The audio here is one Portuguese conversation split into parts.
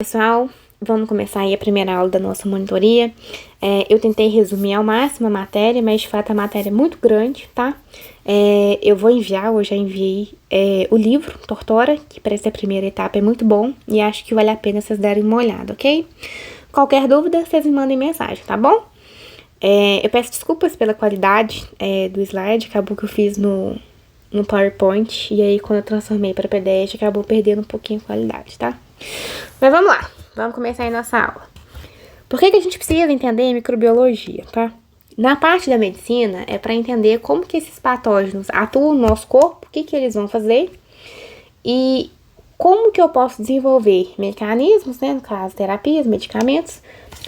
Pessoal, vamos começar aí a primeira aula da nossa monitoria. Eu tentei resumir ao máximo a matéria, mas de fato a matéria é muito grande, tá? Eu vou enviar, eu já enviei o livro Tortora, que para essa primeira etapa é muito bom e acho que vale a pena vocês darem uma olhada, ok? Qualquer dúvida, vocês me mandem mensagem, tá bom? Eu peço desculpas pela qualidade do slide, acabou que eu fiz no PowerPoint, e aí quando eu transformei para PDF acabou perdendo um pouquinho a qualidade, tá? Mas vamos lá, vamos começar aí nossa aula. Por que a gente precisa entender microbiologia, tá? Na parte da medicina é para entender como que esses patógenos atuam no nosso corpo, o que eles vão fazer e como que eu posso desenvolver mecanismos, né, no caso terapias, medicamentos,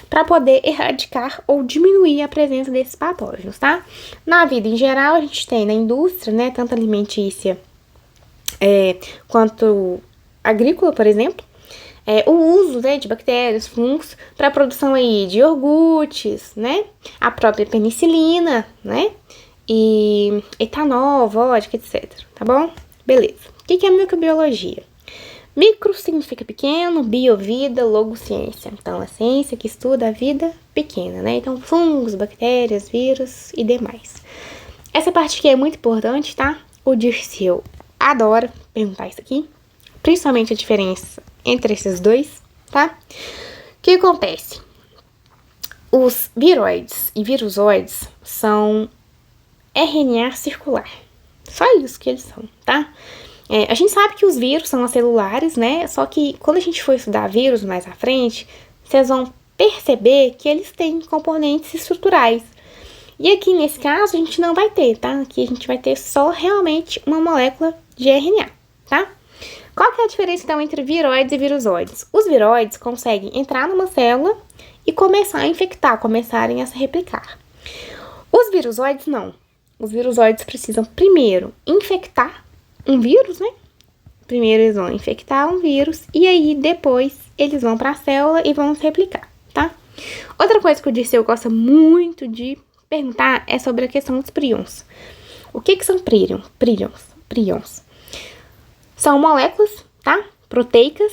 para poder erradicar ou diminuir a presença desses patógenos, tá? Na vida em geral, a gente tem na indústria, né, tanto alimentícia quanto agrícola, por exemplo, o uso, né, de bactérias, fungos para a produção aí de iogurtes, né, a própria penicilina, né, e etanol, vodka, etc, tá bom? Beleza. O que é microbiologia? Micro significa pequeno, bio, vida, logo, ciência. Então, a ciência que estuda a vida pequena, né? Então, fungos, bactérias, vírus e demais. Essa parte aqui é muito importante, tá? O Dirceu adora perguntar isso aqui, principalmente a diferença entre esses dois, tá? O que acontece? Os viroides e virusoides são RNA circular. Só isso que eles são, tá? A gente sabe que os vírus são acelulares, né? Só que quando a gente for estudar vírus mais à frente, vocês vão perceber que eles têm componentes estruturais. E aqui nesse caso a gente não vai ter, tá? Aqui a gente vai ter só realmente uma molécula de RNA, tá? Qual que é a diferença então entre viroides e virusoides? Os viroides conseguem entrar numa célula e começar a infectar, começarem a se replicar. Os virusoides não. Os virusoides precisam primeiro infectar um vírus, né? Primeiro eles vão infectar um vírus e aí depois eles vão para a célula e vão se replicar, tá? Outra coisa que o Dirceu gosta muito de perguntar é sobre a questão dos prions. O que são prions? São moléculas, tá? Proteicas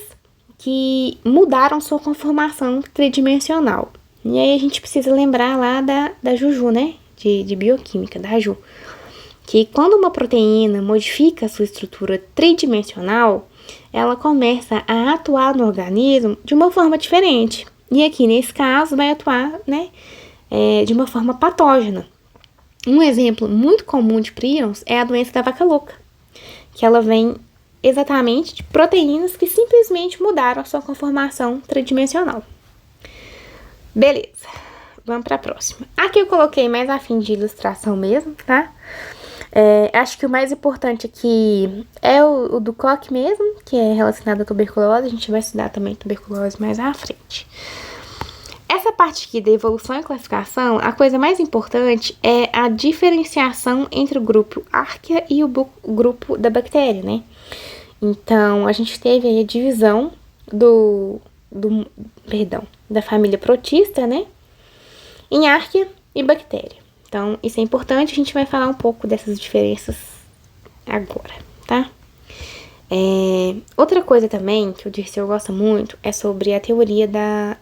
que mudaram sua conformação tridimensional. E aí a gente precisa lembrar lá da Juju, né? De bioquímica, da Ju. Que quando uma proteína modifica a sua estrutura tridimensional, ela começa a atuar no organismo de uma forma diferente. E aqui, nesse caso, vai atuar, né, de uma forma patógena. Um exemplo muito comum de prions é a doença da vaca louca, que ela vem exatamente de proteínas que simplesmente mudaram a sua conformação tridimensional. Beleza, vamos para a próxima. Aqui eu coloquei mais a fim de ilustração mesmo, tá? Acho que o mais importante aqui é o do Koch mesmo, que é relacionado à tuberculose. A gente vai estudar também tuberculose mais à frente. Essa parte aqui da evolução e classificação, a coisa mais importante é a diferenciação entre o grupo Archaea e o grupo da bactéria, né? Então, a gente teve aí a divisão da família protista, né? Em Archaea e bactéria. Então, isso é importante, a gente vai falar um pouco dessas diferenças agora, tá? Outra coisa também que o Dirceu gosta muito é sobre a teoria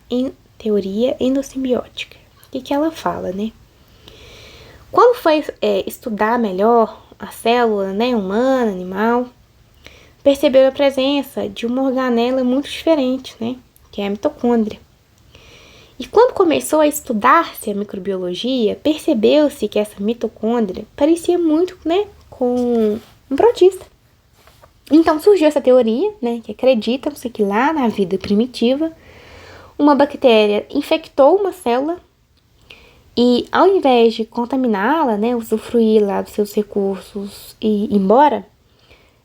endossimbiótica. O que ela fala, né? Quando foi estudar melhor a célula, né, humana, animal, percebeu a presença de uma organela muito diferente, né? Que é a mitocôndria. E quando começou a estudar-se a microbiologia, percebeu-se que essa mitocôndria parecia muito, né, com um protista. Então surgiu essa teoria, né, que acredita-se que lá na vida primitiva, uma bactéria infectou uma célula e ao invés de contaminá-la, né, usufruir lá dos seus recursos e ir embora,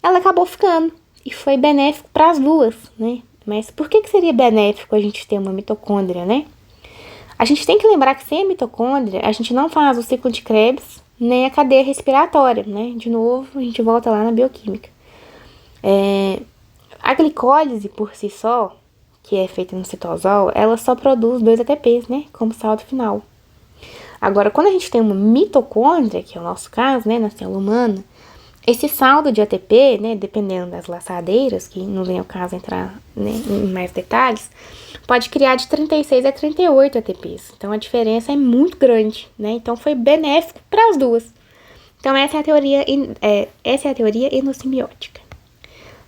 ela acabou ficando e foi benéfico para as duas, né? Mas por que seria benéfico a gente ter uma mitocôndria, né? A gente tem que lembrar que sem a mitocôndria, a gente não faz o ciclo de Krebs, nem a cadeia respiratória, né? De novo, a gente volta lá na bioquímica. A glicólise por si só, que é feita no citosol, ela só produz 2 ATPs, né? Como saldo final. Agora, quando a gente tem uma mitocôndria, que é o nosso caso, né? Na célula humana, esse saldo de ATP, né, dependendo das laçadeiras, que não vem ao caso entrar, né, em mais detalhes, pode criar de 36 a 38 ATPs. Então, a diferença é muito grande, né? Então, foi benéfico para as duas. Então, essa é a teoria endossimbiótica.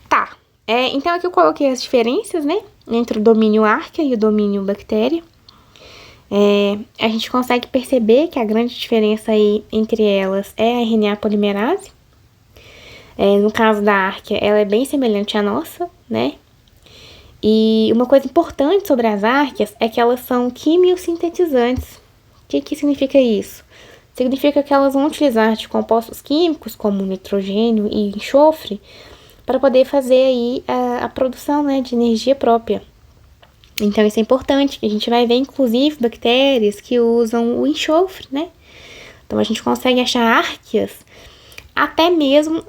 Tá, então aqui eu coloquei as diferenças, né, entre o domínio arquea e o domínio bactéria. A gente consegue perceber que a grande diferença aí entre elas é a RNA polimerase. No caso da arquea, ela é bem semelhante à nossa, né? E uma coisa importante sobre as arqueas é que elas são quimiosintetizantes. O que significa isso? Significa que elas vão utilizar de compostos químicos, como nitrogênio e enxofre, para poder fazer aí a produção, né, de energia própria. Então, isso é importante. A gente vai ver, inclusive, bactérias que usam o enxofre, né? Então, a gente consegue achar arqueas até mesmo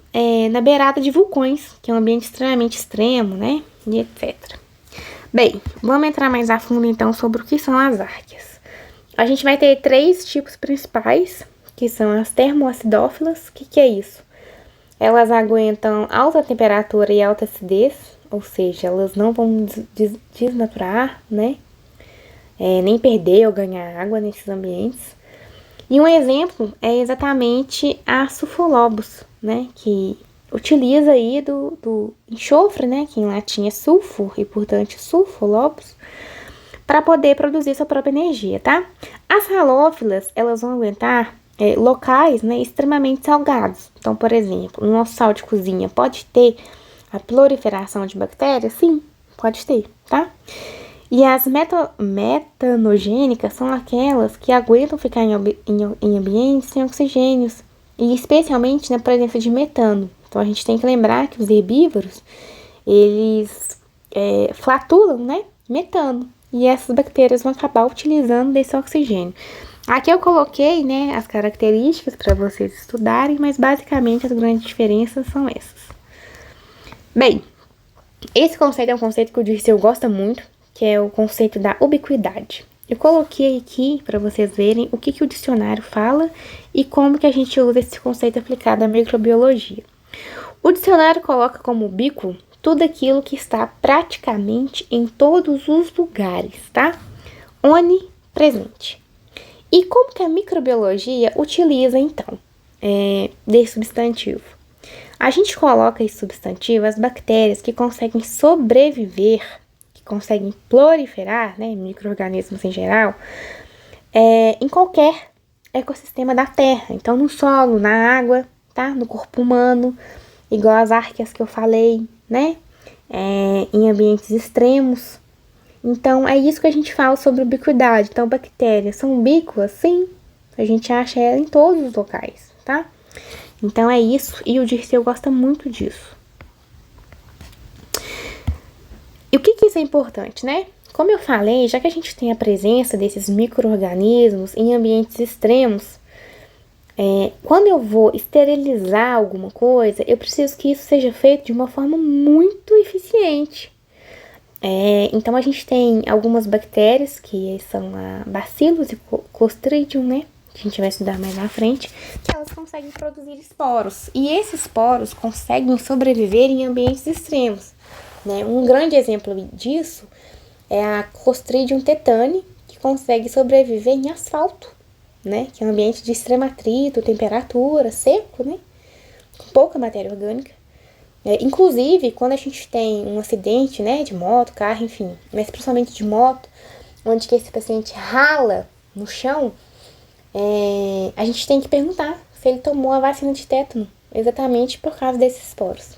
na beirada de vulcões, que é um ambiente extremamente extremo, né? E etc. Bem, vamos entrar mais a fundo, então, sobre o que são as arqueas. A gente vai ter 3 tipos principais, que são as termoacidófilas. O que é isso? Elas aguentam alta temperatura e alta acidez, ou seja, elas não vão desnaturar, né? Nem perder ou ganhar água nesses ambientes. E um exemplo é exatamente a sulfolobos, né? Que utiliza aí do enxofre, né? Que em latim é sulfur e, portanto, sulfolobos, para poder produzir sua própria energia, tá? As halófilas, elas vão aguentar locais, né, extremamente salgados. Então, por exemplo, no nosso sal de cozinha pode ter a proliferação de bactérias? Sim, pode ter, tá? E as metanogênicas são aquelas que aguentam ficar em ambientes sem oxigênios, e especialmente na presença de metano. Então, a gente tem que lembrar que os herbívoros, eles flatulam, né, metano, e essas bactérias vão acabar utilizando desse oxigênio. Aqui eu coloquei, né, as características para vocês estudarem, mas basicamente as grandes diferenças são essas. Bem, esse conceito é um conceito que o Dirceu gosta muito, que é o conceito da ubiquidade. Eu coloquei aqui para vocês verem o que o dicionário fala e como que a gente usa esse conceito aplicado à microbiologia. O dicionário coloca como ubíquo tudo aquilo que está praticamente em todos os lugares, tá? Onipresente. E como que a microbiologia utiliza, então, desse substantivo? A gente coloca esse substantivo as bactérias que conseguem sobreviver, que conseguem proliferar, né, micro-organismos em geral, em qualquer ecossistema da Terra. Então, no solo, na água, tá? No corpo humano, igual as arqueas que eu falei, né? Em ambientes extremos. Então, é isso que a gente fala sobre ubiquidade. Então, bactérias são ubíquas? Sim. A gente acha ela em todos os locais, tá? Então, é isso. E o Dirceu gosta muito disso. E o que isso é importante, né? Como eu falei, já que a gente tem a presença desses micro-organismos em ambientes extremos, quando eu vou esterilizar alguma coisa, eu preciso que isso seja feito de uma forma muito eficiente. Então, a gente tem algumas bactérias, que são a Bacillus e Clostridium, né? Que a gente vai estudar mais na frente, que elas conseguem produzir esporos. E esses esporos conseguem sobreviver em ambientes extremos, né? Um grande exemplo disso é a Clostridium tetani, que consegue sobreviver em asfalto, né? Que é um ambiente de extremo atrito, temperatura, seco, né? Com pouca matéria orgânica. Inclusive, quando a gente tem um acidente, né, de moto, carro, enfim, mas principalmente de moto, onde que esse paciente rala no chão, a gente tem que perguntar se ele tomou a vacina de tétano, exatamente por causa desses esporos.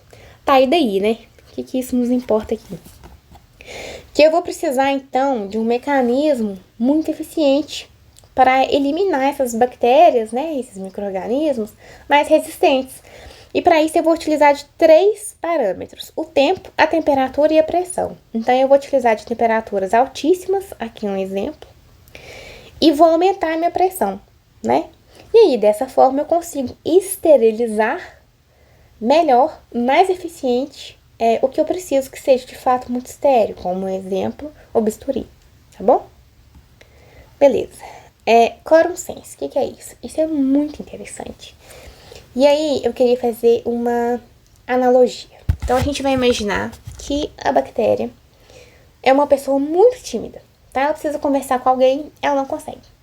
Tá, e daí, né? O que isso nos importa aqui? Que eu vou precisar, então, de um mecanismo muito eficiente para eliminar essas bactérias, né, esses micro-organismos mais resistentes. E para isso eu vou utilizar de 3 parâmetros: o tempo, a temperatura e a pressão. Então, eu vou utilizar de temperaturas altíssimas, aqui um exemplo, e vou aumentar a minha pressão, né? E aí, dessa forma, eu consigo esterilizar melhor, mais eficiente, o que eu preciso que seja de fato muito estéril, como exemplo, o bisturi, tá bom? Beleza. Quorum sense, o que é isso? Isso é muito interessante. E aí, eu queria fazer uma analogia. Então, a gente vai imaginar que a bactéria é uma pessoa muito tímida, tá? Ela precisa conversar com alguém, ela não consegue.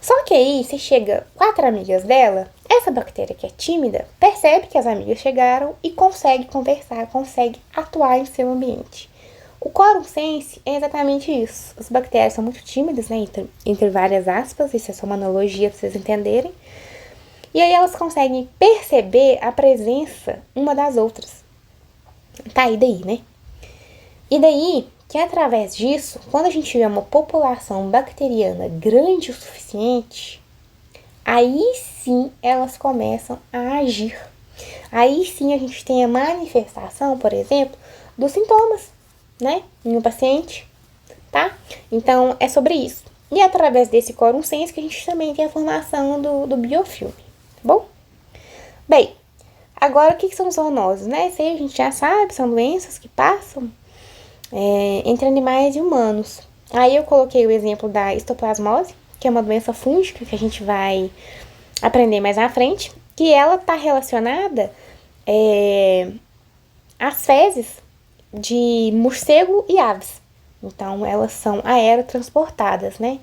Só que aí, se chega 4 amigas dela, essa bactéria que é tímida percebe que as amigas chegaram e consegue conversar, consegue atuar em seu ambiente. O quorum sense é exatamente isso. As bactérias são muito tímidas, né? Entre várias aspas, isso é só uma analogia para vocês entenderem. E aí elas conseguem perceber a presença uma das outras. Tá, e daí, né? E daí, que através disso, quando a gente tiver uma população bacteriana grande o suficiente, aí sim elas começam a agir. Aí sim a gente tem a manifestação, por exemplo, dos sintomas, né? Em um paciente, tá? Então, é sobre isso. E através desse quorum sense que a gente também tem a formação do biofilme, tá bom? Bem, agora o que são zoonoses, né? Isso aí a gente já sabe, são doenças que passam entre animais e humanos. Aí eu coloquei o exemplo da histoplasmose, que é uma doença fúngica que a gente vai aprender mais à frente, que ela está relacionada às fezes de morcego e aves. Então, elas são aerotransportadas, né?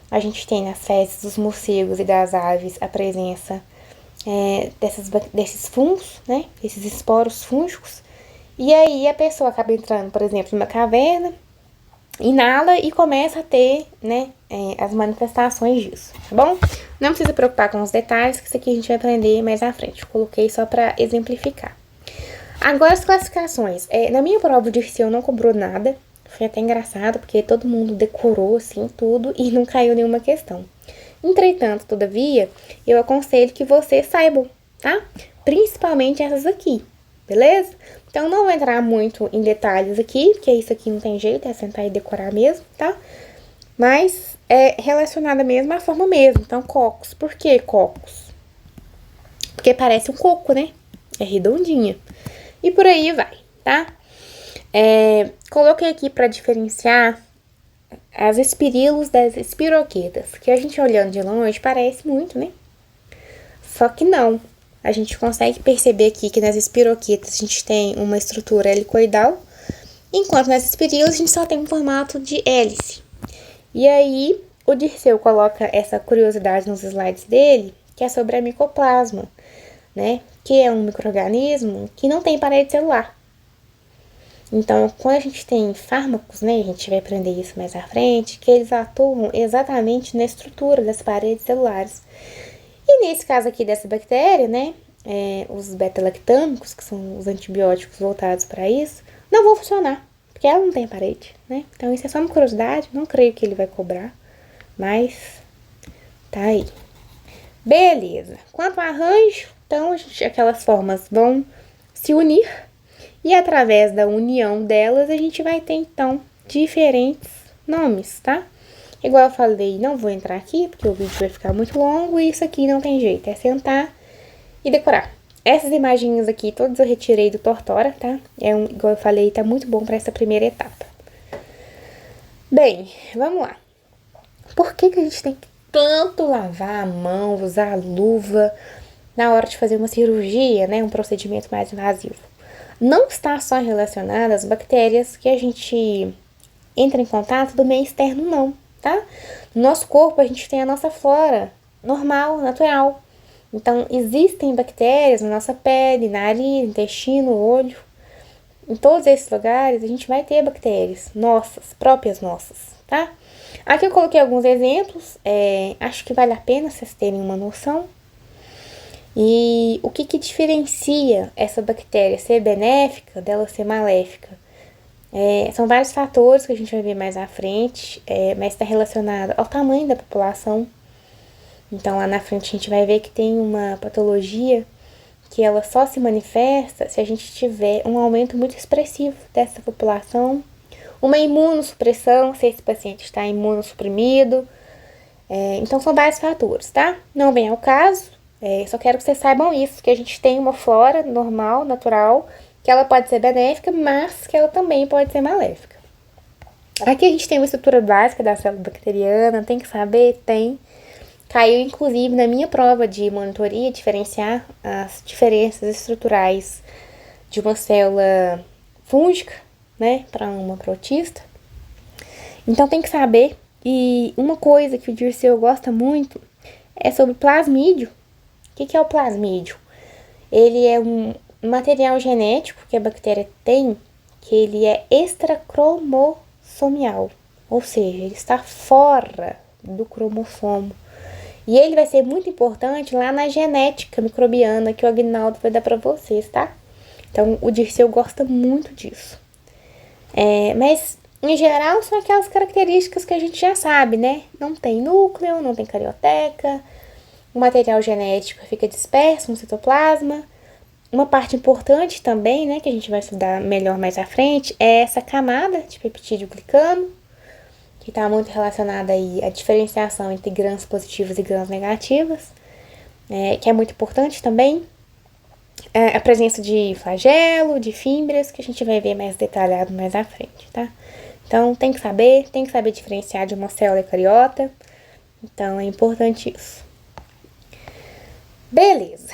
A gente tem nas fezes dos morcegos e das aves a presença desses fungos, né? Esses esporos fúngicos. E aí a pessoa acaba entrando, por exemplo, numa caverna, inala e começa a ter, né, as manifestações disso, tá bom? Não precisa se preocupar com os detalhes, que isso aqui a gente vai aprender mais à frente. Eu coloquei só para exemplificar. Agora as classificações. Na minha prova de Dirceu não cobrou nada. Foi até engraçado, porque todo mundo decorou, assim, tudo e não caiu nenhuma questão. Entretanto, todavia, eu aconselho que vocês saibam, tá? Principalmente essas aqui, beleza? Então, não vou entrar muito em detalhes aqui, porque isso aqui não tem jeito, é sentar e decorar mesmo, tá? Mas é relacionada mesmo à forma mesmo. Então, cocos. Por que cocos? Porque parece um coco, né? É redondinha. E por aí vai, tá? Coloquei aqui para diferenciar as espirilos das espiroquetas, que a gente olhando de longe parece muito, né? Só que não. A gente consegue perceber aqui que nas espiroquetas a gente tem uma estrutura helicoidal, enquanto nas espirilas a gente só tem um formato de hélice. E aí, o Dirceu coloca essa curiosidade nos slides dele, que é sobre a micoplasma, né? Que é um micro-organismo que não tem parede celular. Então, quando a gente tem fármacos, né, a gente vai aprender isso mais à frente, que eles atuam exatamente na estrutura das paredes celulares. E nesse caso aqui dessa bactéria, né, os beta-lactâmicos, que são os antibióticos voltados para isso, não vão funcionar, porque ela não tem parede, né? Então, isso é só uma curiosidade, não creio que ele vai cobrar, mas tá aí. Beleza. Quanto ao arranjo, então, aquelas formas vão se unir e através da união delas a gente vai ter, então, diferentes nomes, tá? Igual eu falei, não vou entrar aqui, porque o vídeo vai ficar muito longo e isso aqui não tem jeito, é sentar e decorar. Essas imagens aqui, todas eu retirei do Tortora, tá? Igual eu falei, tá muito bom para essa primeira etapa. Bem, vamos lá. Por que a gente tem que tanto lavar a mão, usar a luva na hora de fazer uma cirurgia, né? Um procedimento mais invasivo? Não está só relacionado às bactérias que a gente entra em contato do meio externo, não, tá? No nosso corpo, a gente tem a nossa flora normal, natural. Então, existem bactérias na nossa pele, nariz, intestino, olho. Em todos esses lugares, a gente vai ter bactérias nossas, próprias nossas, tá? Aqui eu coloquei alguns exemplos, acho que vale a pena vocês terem uma noção. E o que diferencia essa bactéria ser benéfica dela ser maléfica? São vários fatores que a gente vai ver mais à frente, mas está relacionado ao tamanho da população. Então, lá na frente a gente vai ver que tem uma patologia que ela só se manifesta se a gente tiver um aumento muito expressivo dessa população, uma imunossupressão, se esse paciente está imunossuprimido. Então, são vários fatores, tá? Não vem ao caso. Só quero que vocês saibam isso, que a gente tem uma flora normal, natural, que ela pode ser benéfica, mas que ela também pode ser maléfica. Aqui a gente tem uma estrutura básica da célula bacteriana, tem que saber? Tem. Caiu, inclusive, na minha prova de monitoria, diferenciar as diferenças estruturais de uma célula fúngica, né, para uma protista. Então, tem que saber. E uma coisa que o Dirceu gosta muito é sobre plasmídio. O que é o plasmídio? Ele é um material genético que a bactéria tem, que ele é extracromossomial, ou seja, ele está fora do cromossomo. E ele vai ser muito importante lá na genética microbiana que o Agnaldo vai dar para vocês, tá? Então, o Dirceu gosta muito disso. Mas, em geral, são aquelas características que a gente já sabe, né? Não tem núcleo, não tem carioteca, o material genético fica disperso no citoplasma. Uma parte importante também, né, que a gente vai estudar melhor mais à frente, é essa camada de peptídeo glicano, que está muito relacionada aí à diferenciação entre grãos positivas e grãos negativas, que é muito importante também. A presença de flagelo, de fímbrias, que a gente vai ver mais detalhado mais à frente, tá? Então, tem que saber diferenciar de uma célula eucariota. Então, é importante isso. Beleza.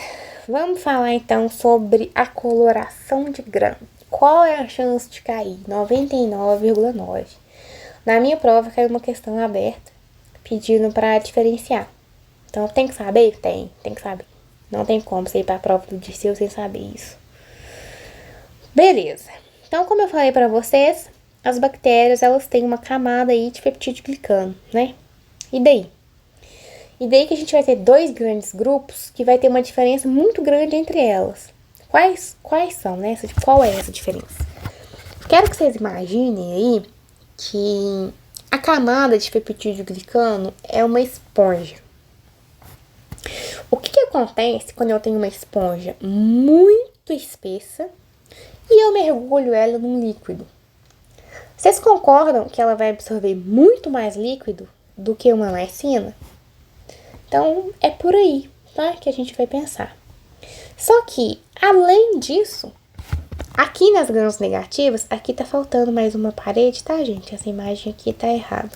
Vamos falar então sobre a coloração de grão. Qual é a chance de cair? 99,9. Na minha prova caiu uma questão aberta pedindo para diferenciar. Então tem que saber? Tem que saber. Não tem como você ir para a prova do Dirceu sem saber isso. Beleza. Então, como eu falei para vocês, as bactérias elas têm uma camada aí de peptídeo glicano, né? E daí? E daí que a gente vai ter dois grandes grupos que vai ter uma diferença muito grande entre elas. Quais são, né? Qual é essa diferença? Quero que vocês imaginem aí que a camada de peptídeo glicano é uma esponja. O que acontece quando eu tenho uma esponja muito espessa e eu mergulho ela num líquido? Vocês concordam que ela vai absorver muito mais líquido do que uma mais fina? Então, é por aí, tá? Que a gente vai pensar. Só que, além disso, aqui nas grãos negativas, aqui tá faltando mais uma parede, tá, gente? Essa imagem aqui tá errada.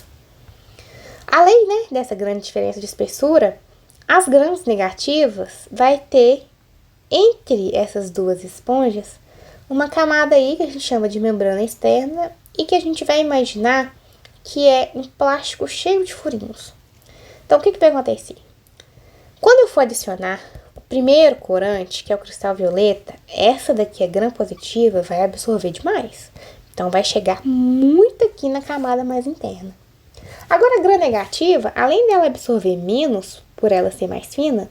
Além, né, dessa grande diferença de espessura, as grãos negativas vai ter, entre essas duas esponjas, uma camada aí que a gente chama de membrana externa e que a gente vai imaginar que é um plástico cheio de furinhos. Então, o que vai acontecer? Quando eu for adicionar o primeiro corante, que é o cristal violeta, essa daqui, a gram positiva, vai absorver demais. Então, vai chegar muito aqui na camada mais interna. Agora, a gram negativa, além dela absorver menos, por ela ser mais fina,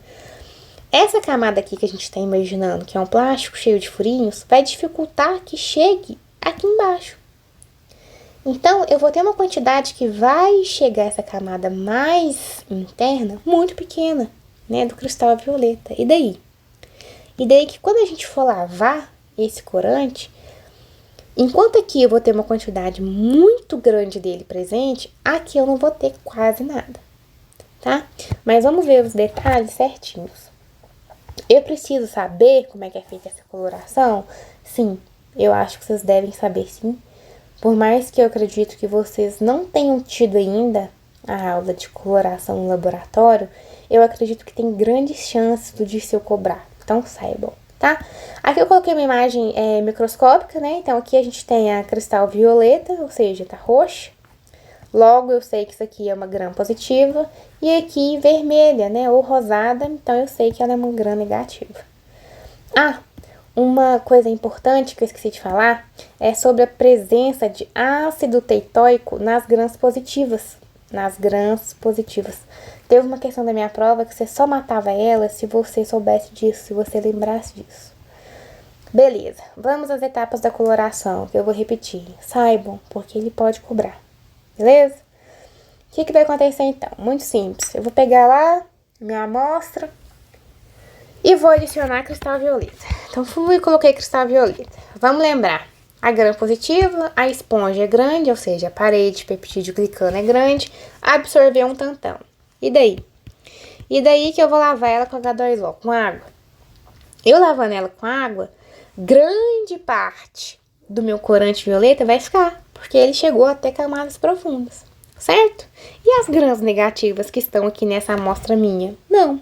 essa camada aqui que a gente está imaginando, que é um plástico cheio de furinhos, vai dificultar que chegue aqui embaixo. Então, eu vou ter uma quantidade que vai chegar a essa camada mais interna muito pequena, né, do cristal violeta. E daí? E daí que quando a gente for lavar esse corante, enquanto aqui eu vou ter uma quantidade muito grande dele presente, aqui eu não vou ter quase nada, tá? Mas vamos ver os detalhes certinhos. Eu preciso saber como é que é feita essa coloração? Sim, eu acho que vocês devem saber sim. Por mais que eu acredito que vocês não tenham tido ainda a aula de coloração no laboratório, eu acredito que tem grandes chances do Dirceu cobrar. Então saibam, tá? Aqui eu coloquei uma imagem microscópica, né? Então aqui a gente tem a cristal violeta, ou seja, tá roxa. Logo eu sei que isso aqui é uma gram positiva. E aqui vermelha, né? Ou rosada, então eu sei que ela é uma gram negativa. Uma coisa importante que eu esqueci de falar é sobre a presença de ácido teitóico nas grãs positivas. Teve uma questão da minha prova que você só matava ela se você soubesse disso, se você lembrasse disso. Beleza, vamos às etapas da coloração, que eu vou repetir. Saibam, porque ele pode cobrar. Beleza? O que vai acontecer então? Muito simples. Eu vou pegar lá minha amostra e vou adicionar cristal violeta. Então, fui e coloquei cristal violeta. Vamos lembrar, a gram positiva, a esponja é grande, ou seja, a parede de peptídeo glicano é grande, absorveu um tantão. E daí? E daí que eu vou lavar ela com H2O, com água. Eu lavando ela com água, grande parte do meu corante violeta vai ficar, porque ele chegou até camadas profundas, certo? E as grãs negativas que estão aqui nessa amostra minha? Não.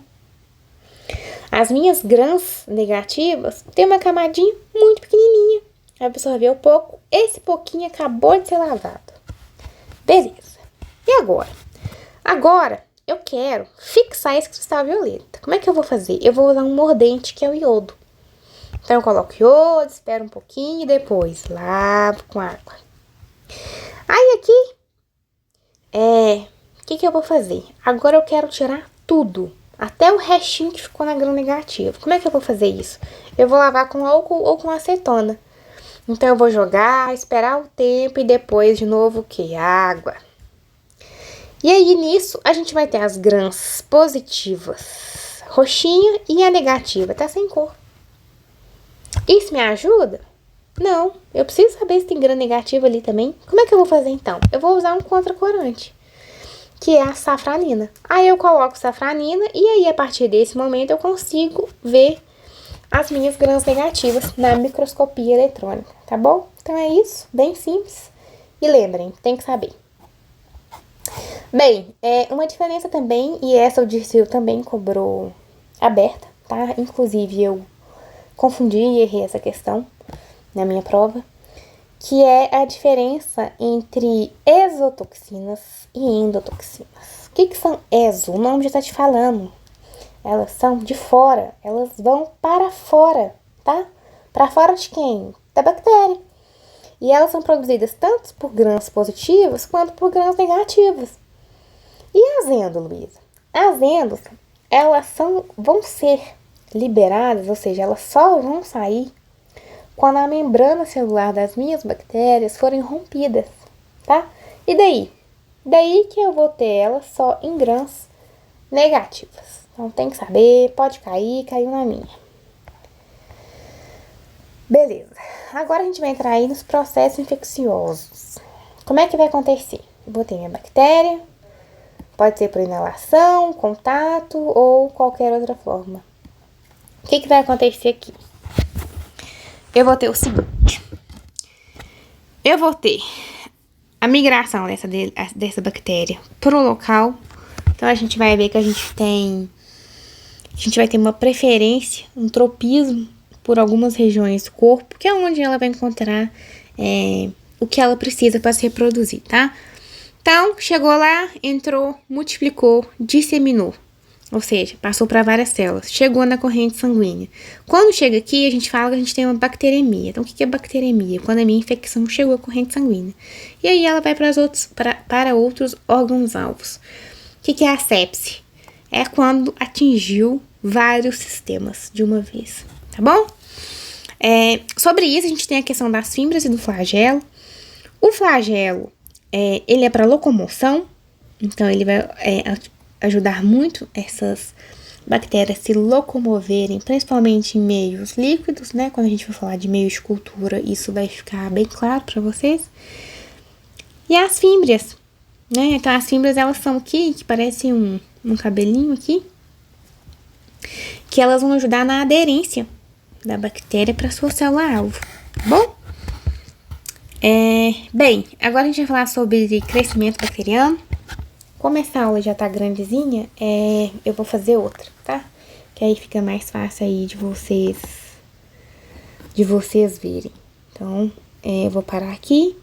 As minhas grãs negativas têm uma camadinha muito pequenininha. Absorveu pouco, esse pouquinho acabou de ser lavado. Beleza. E agora? Agora, eu quero fixar esse cristal violeta. Como é que eu vou fazer? Eu vou usar um mordente, que é o iodo. Então, eu coloco iodo, espero um pouquinho e depois lavo com água. Aí, aqui, o que eu vou fazer? Agora eu quero tirar tudo. Até o restinho que ficou na grã negativa. Como é que eu vou fazer isso? Eu vou lavar com álcool ou com acetona. Então, eu vou jogar, esperar o tempo e depois, de novo, o quê? Água. E aí, nisso, a gente vai ter as grãs positivas, roxinha, e a negativa, tá sem cor. Isso me ajuda? Não. Eu preciso saber se tem grã negativa ali também. Como é que eu vou fazer, então? Eu vou usar um contracorante, que é a safranina. Aí eu coloco safranina e aí, a partir desse momento, eu consigo ver as minhas grãs negativas na microscopia eletrônica, tá bom? Então é isso, bem simples. E lembrem, tem que saber. Bem, uma diferença também, e essa o Dirceu também cobrou aberta, tá? Inclusive eu confundi e errei essa questão na minha prova, que é a diferença entre exotoxinas e endotoxinas. O que são exo? O nome já tá te falando. Elas são de fora, elas vão para fora, tá? Para fora de quem? Da bactéria. E elas são produzidas tanto por grãs positivas quanto por grãs negativas. E as endo, Luísa? As endos, elas vão ser liberadas, ou seja, elas só vão sair quando a membrana celular das minhas bactérias forem rompidas, tá? E daí? Daí que eu vou ter elas só em grãs negativas. Então tem que saber, pode cair, caiu na minha. Beleza. Agora a gente vai entrar aí nos processos infecciosos. Como é que vai acontecer? Eu vou ter minha bactéria, pode ser por inalação, contato ou qualquer outra forma. O que vai acontecer aqui? Eu vou ter o seguinte. Eu vou ter a migração dessa bactéria para o local. Então, a gente vai ver que a gente vai ter uma preferência, um tropismo por algumas regiões do corpo, que é onde ela vai encontrar o que ela precisa para se reproduzir, tá? Então, chegou lá, entrou, multiplicou, disseminou. Ou seja, passou para várias células, chegou na corrente sanguínea. Quando chega aqui, a gente fala que a gente tem uma bacteremia. Então, o que é bacteremia? Quando a minha infecção chegou à corrente sanguínea. E aí, ela vai para outros órgãos-alvos. O que é a sepse? É quando atingiu vários sistemas de uma vez, tá bom? Sobre isso, a gente tem a questão das fímbrias e do flagelo. O flagelo, ele é para locomoção, então ele vai ajudar muito essas bactérias se locomoverem, principalmente em meios líquidos, né? Quando a gente for falar de meio de cultura, isso vai ficar bem claro para vocês. E as fímbrias, né? Então, as fímbrias, elas são aqui, que parece um cabelinho aqui, que elas vão ajudar na aderência da bactéria para sua célula-alvo, tá bom? Bem, agora a gente vai falar sobre crescimento bacteriano. Como essa aula já tá grandezinha, eu vou fazer outra, tá? Que aí fica mais fácil aí de vocês verem. Então, eu vou parar aqui.